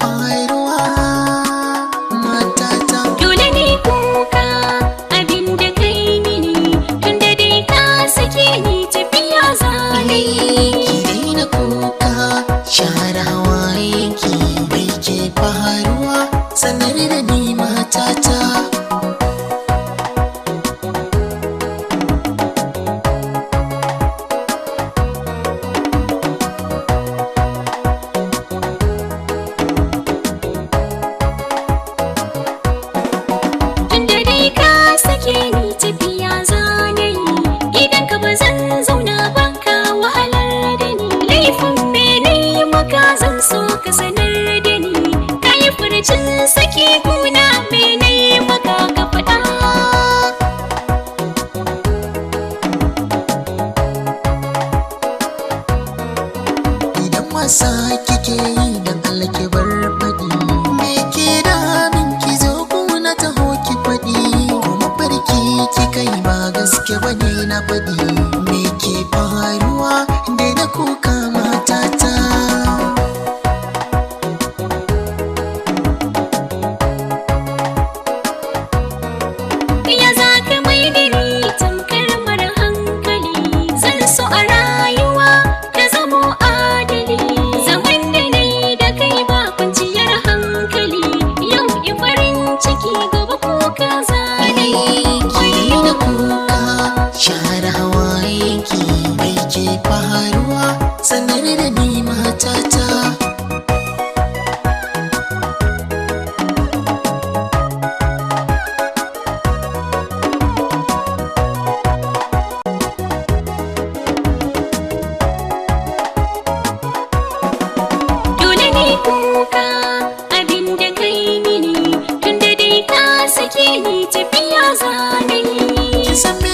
faruwa matata? Dole ne kuka abin da kai mini, tunda dai ka sake ni tafiya zane. Ki daina kuka, share hawayenki, mai ke faruwa sanar da ni matata. Tunda dai ka sake ni tafiya zane, idan ka ba zan zauna ba ka wahalar da ni. Laifin mene maka zan so ka sanar da ni, ka yi furcin saki kuna mene maka ka faɗa. Idan wasa kike yi dan Allah ki bar faɗi, me ke damin ki zo kuna taho ki faɗi, kuma farki ki kai ba gaske bane na faɗi. Me ke faruwa daina kuka matata? Ya za ka mai da ni tamkar mara hankali, zan so a rayuwa ka zamo adali. Zaman da ni da kai ba kwanciyar hankali, yau in farin ciki gobe kuka zane. Ki daina kuka, share hawayenki, mai ke faruwa sanar da ni matata. Dole ne kuka abin da kai mini, tunda dai ka sake ni tafiya zane. Ki san me